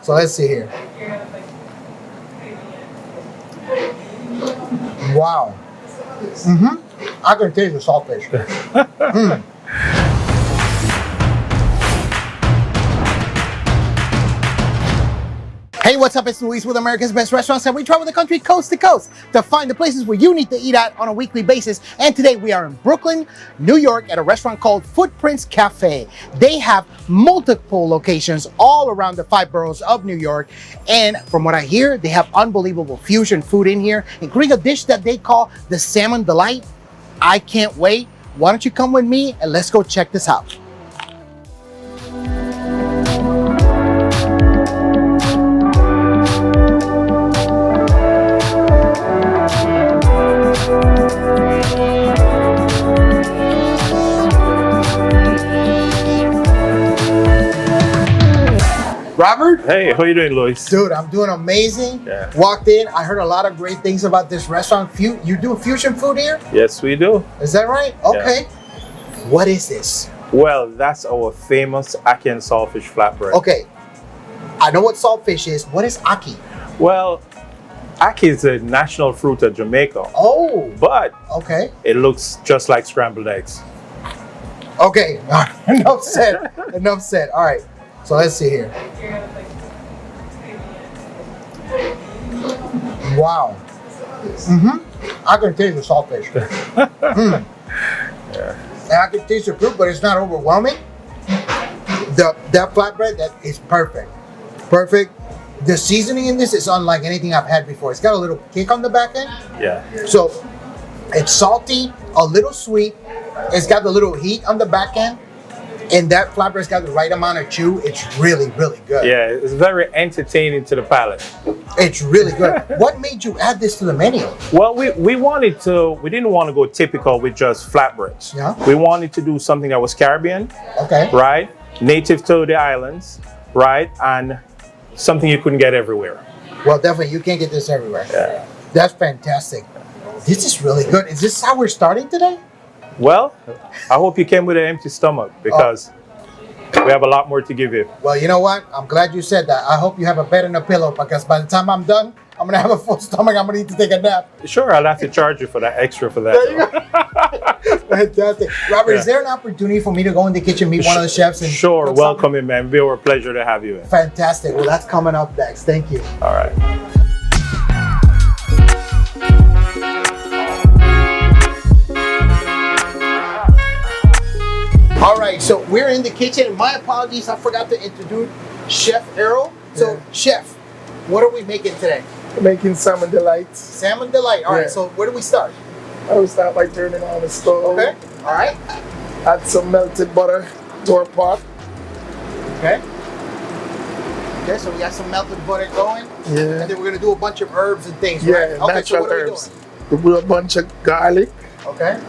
So let's see here. Wow. I can taste the saltfish. Hey, what's up? It's Luis with America's Best Restaurants, and we travel the country coast to coast to find the places where you need to eat at on a weekly basis. And today we are in Brooklyn, New York at a restaurant called Footprints Cafe. They have multiple locations all around the 5 boroughs of New York. And from what I hear, they have unbelievable fusion food in here, including a dish that they call the Salmon Delight. I can't wait. Why don't you come with me and let's go check this out. Robert? Hey, how you doing, Luis? Dude, I'm doing amazing. Yeah. Walked in, I heard a lot of great things about this restaurant. You do fusion food here? Yes, we do. Is that right? Okay. Yeah. What is this? Well, that's our famous ackee and saltfish flatbread. Okay. I know what saltfish is. What is ackee? Well, ackee is a national fruit of Jamaica. Oh. But Okay. it looks just like scrambled eggs. Okay. Enough said. Enough said. All right. So let's see here. Wow. I can taste the saltfish. Yeah. And I can taste the fruit, but it's not overwhelming. That flatbread, that is perfect. Perfect. The seasoning in this is unlike anything I've had before. It's got a little kick on the back end. Yeah. So it's salty, a little sweet. It's got the little heat on the back end. And that flatbread's got the right amount of chew. It's really, really good. Yeah, it's very entertaining to the palate. It's really good. What made you add this to the menu? Well, we didn't want to go typical with just flatbreads. Yeah. We wanted to do something that was Caribbean, Okay. right? Native to the islands, right? And something you couldn't get everywhere. Well, definitely, you can't get this everywhere. Yeah. That's fantastic. This is really good. Is this how we're starting today? Well, I hope you came with an empty stomach because we have a lot more to give you. Well, you know what? I'm glad you said that. I hope you have a bed and a pillow because by the time I'm done, I'm going to have a full stomach. I'm going to need to take a nap. Sure, I'll have to charge you for that extra for that. There you go. Fantastic. Robert, is there an opportunity for me to go in the kitchen, meet one of the chefs? And Sure, cook welcome something? in, man. It'll be our pleasure to have you in. Fantastic. Well, that's coming up next. Thank you. All right. All right, so we're in the kitchen. My apologies, I forgot to introduce Chef Errol. So, Chef, what are we making today? We're making salmon delight. Salmon Delight. All right, so where do we start? I will start by turning on the stove. Okay. All right. Add some melted butter to our pot. Okay. Okay, so we got some melted butter going. Yeah. And then we're going to do a bunch of herbs and things, Yeah, right? Okay, natural so what are herbs. We do a bunch of garlic, we doing? Okay.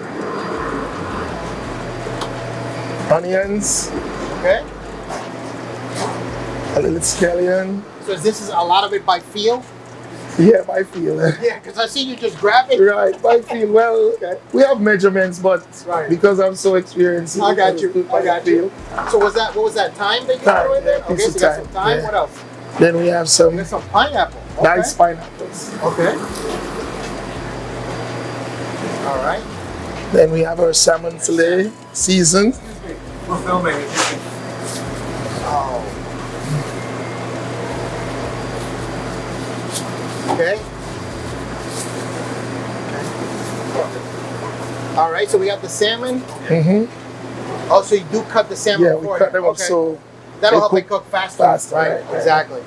onions, Okay. a little scallion. So this is a lot of it by feel? Yeah, by feel. Yeah, because I see you just grab it. Right, by feel. Well, Okay. we have measurements, but Right. because I'm so experienced, I got you. do I by got you. So what was that? Thyme that you Thyme, threw in there? yeah, Okay, piece so you of got some thyme, thyme. yeah. What else? Then we have We some got some pineapple. Okay. nice pineapples. Okay. All right. Then we have our salmon fillet seasoned. We're filming it. Oh. Okay. All right, so we got the salmon. Mm-hmm. Oh, so you do cut the salmon Yeah, before we cut them up okay. so That'll they help it cook cook faster. faster, Right, right. exactly.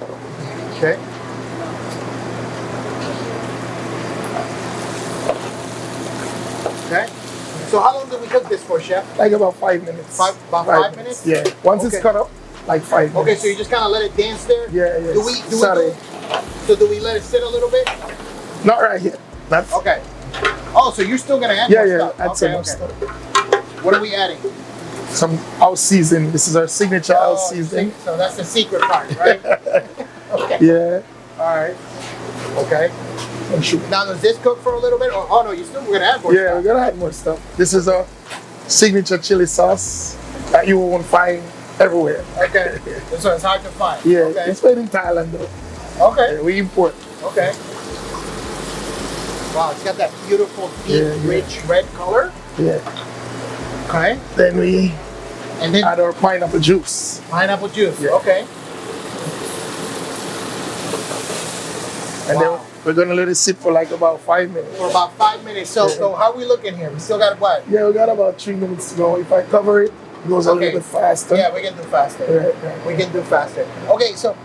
Okay. Okay. So how long did we cook this for, Chef? like about 5 minutes. About 5 minutes? Yeah. Once Okay. it's cut up, like 5 minutes. Okay, so you just kind of let it dance there? Yeah, yeah. So do we let it sit a little bit? Not right here. That's Okay. Oh, so you're still gonna add yeah, more yeah. stuff? Add some more okay. stuff. What are we adding? Some house seasoning. This is our signature house Oh, seasoning. So that's the secret part, right? Okay. Yeah. All right. Okay. Some sugar. Now does this cook for a little bit? Or oh no, we're gonna add more Yeah, stuff. we're gonna add more stuff. This is our signature chili sauce that you won't find everywhere. Okay. So it's hard to find. Yeah, Okay. it's made in Thailand though. Okay. Yeah, we import. Okay. Wow, it's got that beautiful, deep, rich red color. Yeah. Okay. Then we And then add our pineapple juice. pineapple juice. Yeah. Okay. And Wow. then we're gonna let it sit for like about 5 minutes. For about 5 minutes. So how are we looking here? We still got what? Yeah, we got about 3 minutes to go. If I cover it, it goes a Okay. little bit faster. Yeah, we can do faster. Right. We can do faster. Okay, so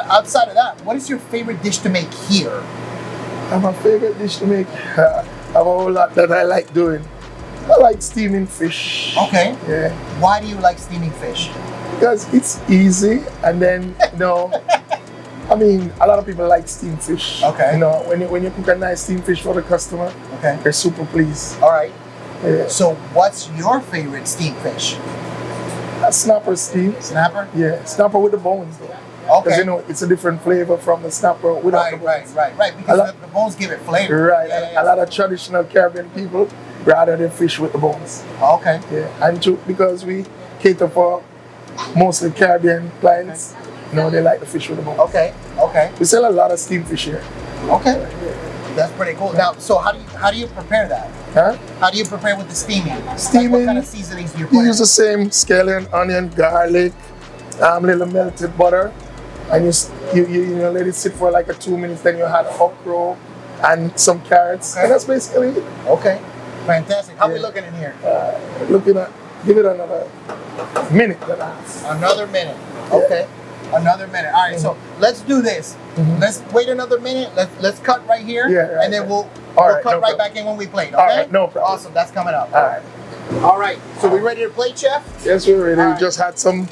outside of that, what is your favorite dish to make here? And my favorite dish to make, I have a whole lot that I like doing. I like steaming fish. Okay. Yeah. Why do you like steaming fish? Because it's easy, and then, you know, I mean, a lot of people like steamed fish. Okay. You know, when you cook a nice steamed fish for the customer, Okay. they're super pleased. All right. Yeah. So what's your favorite steamed fish? A snapper steam. Snapper? Yeah, snapper with the bones though. Because Okay. you know, it's a different flavor from the snapper without the Right, bones. right. Because the bones give it flavor. Right. Yeah, and yeah. a lot of traditional Caribbean people rather than fish with the bones. Okay. Yeah. And because we cater for mostly Caribbean clients, you know, they like the fish with the bones. Okay. Okay. We sell a lot of steamed fish here. Okay. That's pretty cool. Now, so how do you prepare that? Huh? How do you prepare with the steaming? Steaming, Like what kind of seasonings do you You put use in? the same scallion, onion, garlic, little melted butter, and you know, let it sit for like 2 minutes. Then you add okra and some carrots, Okay. and that's basically it. Okay. Fantastic. How are we Yeah. looking in here? Looking at, give it another minute and a half. Another minute. Okay. Another minute. All right, so let's do this. Let's wait another minute. Let's cut right here. Yeah, right, and then right. we'll All right, cut no right problem. back in when we plate. Okay? All right, no problem. Awesome. That's coming up. All right. All right. So we ready to plate, chef? Yes, we're ready. All We right. just had some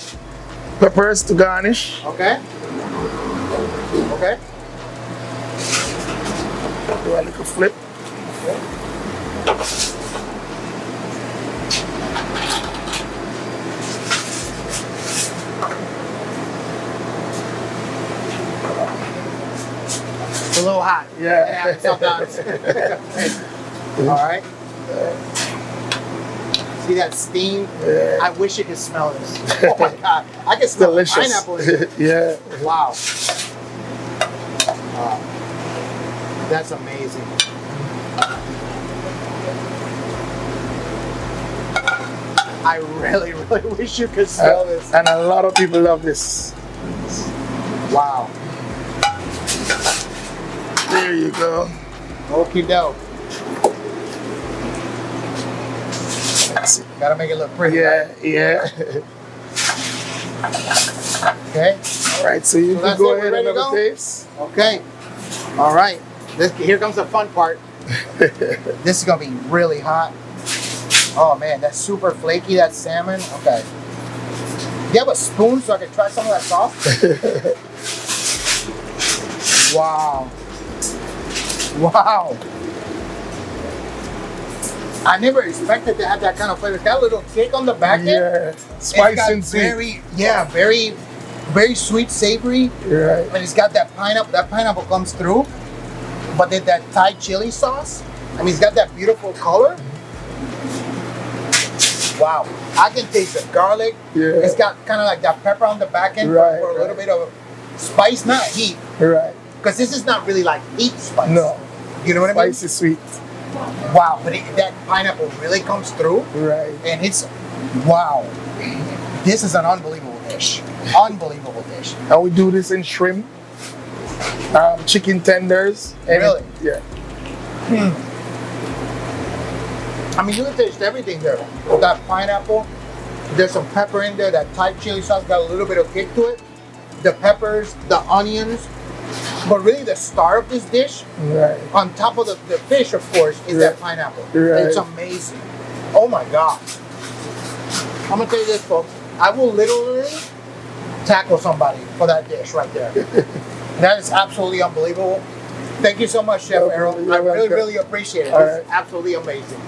peppers to garnish. Okay. Okay. Do a little flip. It's a little hot. Yeah. It happens sometimes. All right. See that steam? Yeah. I wish you could smell this. Oh my God. I can smell Delicious. pineapple in here. Yeah. Wow. Wow. That's amazing. I really, really wish you could smell this. And a lot of people love this. Wow. There you go. Okie doke. That's it. Gotta make it look pretty. Yeah, Right? yeah. Okay. All right, so you So can that's go it, we're ahead and ready have to a go? taste. Okay. All right. Here comes the fun part. This is gonna be really hot. Oh man, that's super flaky, that salmon. Okay. Do you have a spoon so I can try some of that sauce? Wow. Wow. I never expected to have that kind of flavor. It's got a little kick on the back end. Yeah, It's spice got and sweet. very sweet, savory. Right. And it's got that pineapple. That pineapple comes through. But then that Thai chili sauce, I mean, it's got that beautiful color. Wow. I can taste the garlic. Yeah. It's got kind of like that pepper on the back end Right, for a little right. bit of spice, not heat. Right. Because this is not really like heat spice. No. You know what I mean? Spicy sweet. Wow. But that pineapple really comes through. Right. And it's, wow. This is an unbelievable dish. Unbelievable dish. And we do this in shrimp, chicken tenders. And Really? Yeah. I mean, you can taste everything there. With that pineapple, there's some pepper in there. That Thai chili sauce got a little bit of kick to it. The peppers, the onions. But really the star of this dish, Right. on top of the fish, of course, is that pineapple. Right. It's amazing. Oh my God. I'm going to tell you this, folks. I will literally tackle somebody for that dish right there. That is absolutely unbelievable. Thank you so much, Chef Errol. You're I really, welcome. really appreciate it. All It's right. absolutely amazing.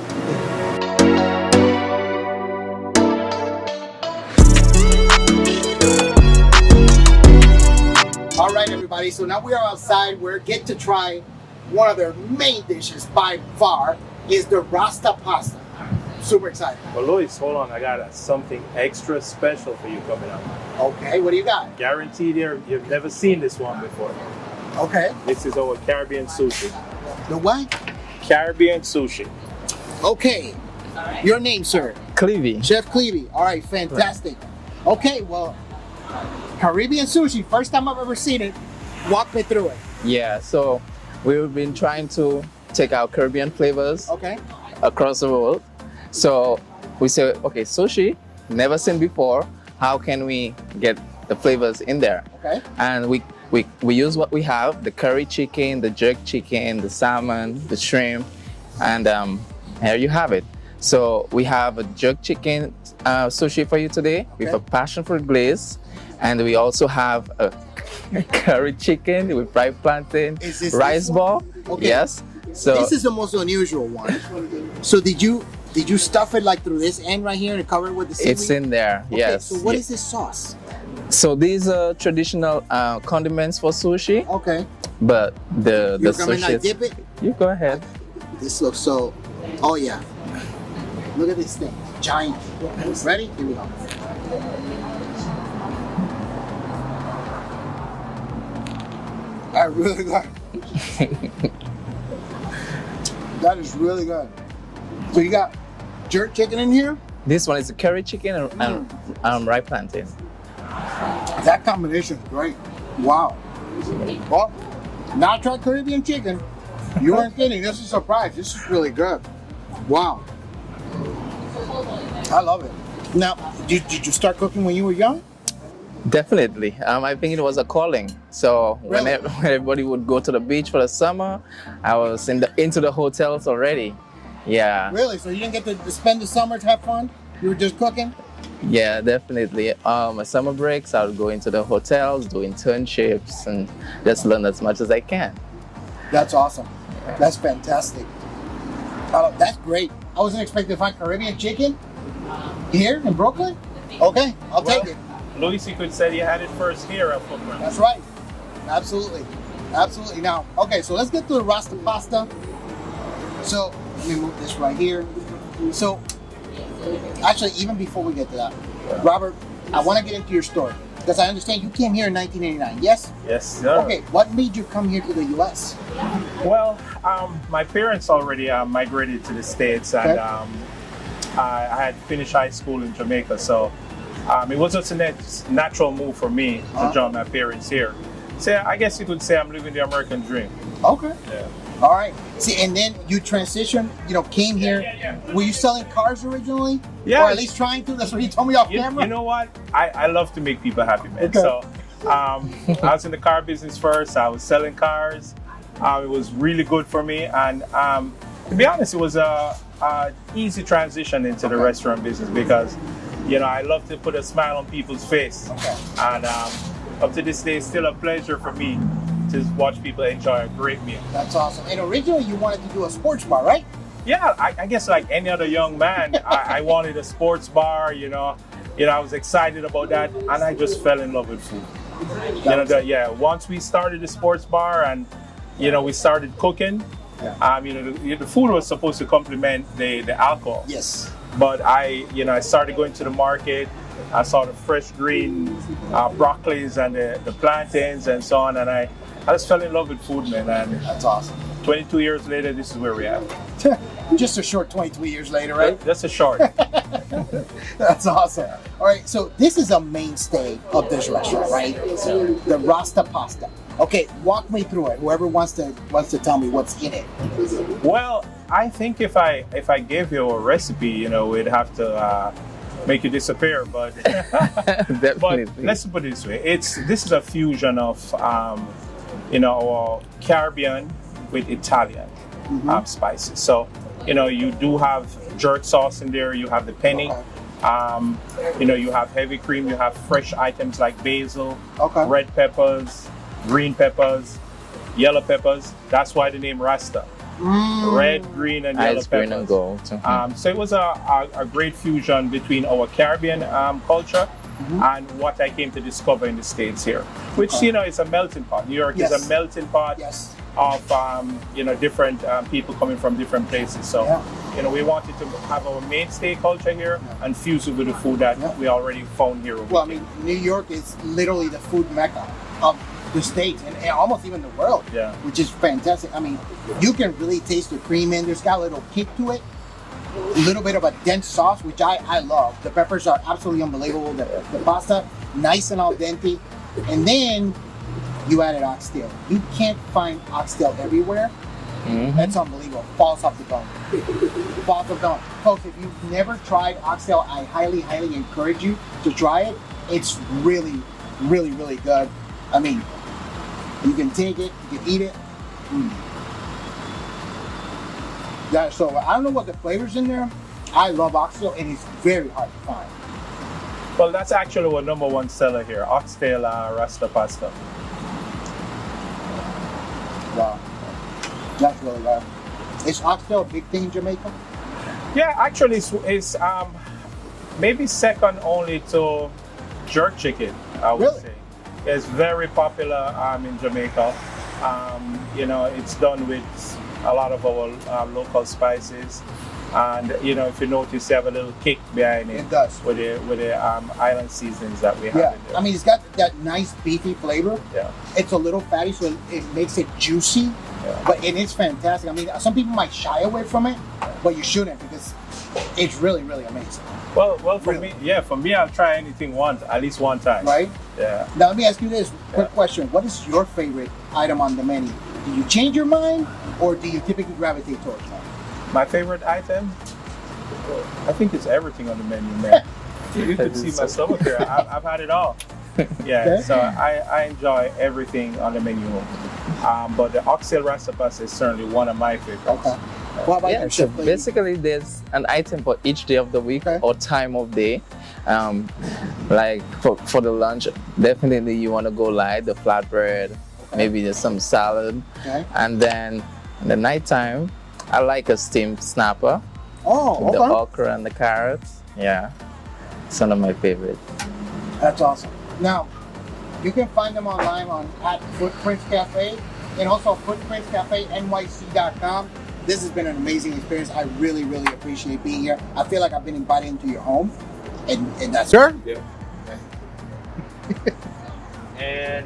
All right, everybody. So now we are outside. We get to try one of their main dishes by far is the Rasta Pasta. Super excited. Well, Luis, hold on. I got something extra special for you coming up. Okay, what do you got? Guaranteed you've never seen this one before. Okay. This is our Caribbean sushi. The what? Caribbean sushi. Okay. Your name, sir? Clevie. Chef Clevie. All right, fantastic. Okay, well, Caribbean sushi, first time I've ever seen it. Walk me through it. Yeah, so we've been trying to take our Caribbean flavors Okay. across the world. So we say, okay, sushi, never seen before. How can we get the flavors in there? Okay. And we use what we have, the curry chicken, the jerk chicken, the salmon, the shrimp, and here you have it. So we have a jerk chicken sushi for you today with a passion fruit glaze. And we also have a curry chicken with fried plantain, Is this rice ball. Okay. Yes. So This is the most unusual one. So did you stuff it like through this end right here and cover it with the seaweed? it's in there. Okay, Yes. so what is this sauce? So these are traditional condiments for sushi, Okay. but the You're coming sushi. to dip it? You go ahead. This looks so, oh yeah. Look at this thing, giant. Ready? Here we go. That really good. That is really good. So you got jerk chicken in here? This one is a curry chicken and ripe plantain. That combination is great. Wow. Well, now I tried Caribbean chicken. You weren't kidding. This is a surprise. This is really good. Wow. I love it. Now, did you start cooking when you were young? Definitely. I think it was a calling. So Really? when everybody would go to the beach for the summer, I was into the hotels already. Yeah. Really? So you didn't get to spend the summer to have fun? You were just cooking? Yeah, definitely. My summer breaks, I would go into the hotels, do internships, and just learn as much as I can. That's awesome. That's fantastic. That's great. I wasn't expecting to find Caribbean chicken here in Brooklyn. Okay, I'll take it. Luis, you could say you had it first here at Footprint. That's right. Absolutely. Absolutely. Now, okay, so let's get to the Rasta Pasta. So, let me move this right here. So, actually, even before we get to that, Robert, I want to get into your story. Because I understand you came here in 1989, yes? Yes, sir. Okay, what made you come here to the U.S.? Well, my parents already migrated to the States, and Okay. I had finished high school in Jamaica, so it was just a natural move for me to join my parents here. So I guess you could say I'm living the American dream. Okay. Yeah. All right. See, and then you transitioned, came here. Were you selling cars originally? Yeah. Or at least trying to? That's what you told me off camera? You know what? I love to make people happy, man. Okay. So I was in the car business first. I was selling cars. It was really good for me. And to be honest, it was a easy transition into the restaurant business because, I love to put a smile on people's face. Okay. And up to this day, it's still a pleasure for me to watch people enjoy a great meal. That's awesome. And originally you wanted to do a sports bar, right? Yeah, I guess like any other young man, I wanted a sports bar, I was excited about that, and I just fell in love with food. Once we started the sports bar and, we started cooking, the food was supposed to complement the alcohol. Yes. But I started going to the market. I saw the fresh green broccolis and the plantains and so on, and I just fell in love with food, man. And That's awesome. 22 years later, this is where we are. Just a short 22 years later, right? That's a short. That's awesome. All right, so this is a mainstay of this restaurant, right? The Rasta Pasta. Okay, walk me through it. Whoever wants to tell me what's in it. Well, I think if I gave you a recipe, we'd have to make you disappear. But Definitely. but let's put it this way: this is a fusion of our Caribbean with Italian spices. So you do have jerk sauce in there. You have the penny. You have heavy cream. You have fresh items like basil, red peppers, green peppers, yellow peppers. That's why the name Rasta. Red, green, and yellow Ice peppers. green and gold. So it was a great fusion between our Caribbean culture and what I came to discover in the States here, which is a melting pot. New York is a melting pot of different people coming from different places. So You know, we wanted to have our mainstay culture here and fuse it with the food that we already found here. Well, I mean, New York is literally the food mecca of the States and almost even the world, which is fantastic. I mean, you can really taste the cream in. There's got a little kick to it, a little bit of a dense sauce, which I love. The peppers are absolutely unbelievable. The pasta, nice and al dente. And then you added oxtail. You can't find oxtail everywhere. That's unbelievable. Falls off the bone. Falls off the bone. Folks, if you've never tried oxtail, I highly, highly encourage you to try it. It's really, really, really good. I mean, you can take it, you can eat it. Yeah, so I don't know what the flavors in there. I love oxtail and it's very hard to find. Well, that's actually our #1 seller here, oxtail Rasta Pasta. Wow. That's really good. Is oxtail a big thing in Jamaica? Yeah, actually it's maybe second only to jerk chicken, I would say. It's very popular in Jamaica. You know, it's done with a lot of our local spices. And you know, if you notice, you have a little kick behind it. It does. With the island seasonings that we have in there. I mean, it's got that nice beefy flavor. Yeah. It's a little fatty, so it makes it juicy. But it is fantastic. I mean, some people might shy away from it, but you shouldn't because it's really, really amazing. Well, for me, I'll try anything once, at least one time. Right? Yeah. Now let me ask you this quick question: what is your favorite item on the menu? Do you change your mind, or do you typically gravitate towards one? My favorite item? I think it's everything on the menu, man. You can see my stomach here. I've had it all. Yeah, so I enjoy everything on the menu. But the oxtail Rasta Pasta is certainly one of my favorites. Okay. What about you, So Chef? basically, there's an item for each day of the week or time of day. Like for the lunch, definitely you want to go light, the flatbread, maybe there's some salad. And then in the nighttime, I like a steamed snapper. Oh, with the okra and the carrots. Yeah, it's one of my favorites. That's awesome. Now, you can find them online at Footprints Cafe and also footprintscafenyc.com. This has been an amazing experience. I really, really appreciate being here. I feel like I've been invited into your home, and that's Sure. Yeah. And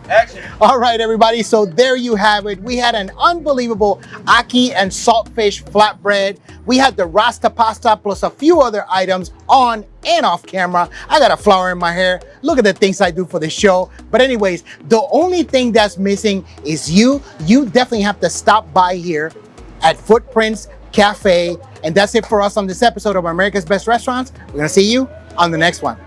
action. all right, everybody. So there you have it. We had an unbelievable ackee and saltfish flatbread. We had the Rasta Pasta plus a few other items on and off camera. I got a flower in my hair. Look at the things I do for the show. But anyways, the only thing that's missing is you. You definitely have to stop by here at Footprints Cafe. And that's it for us on this episode of America's Best Restaurants. We're gonna see you on the next one.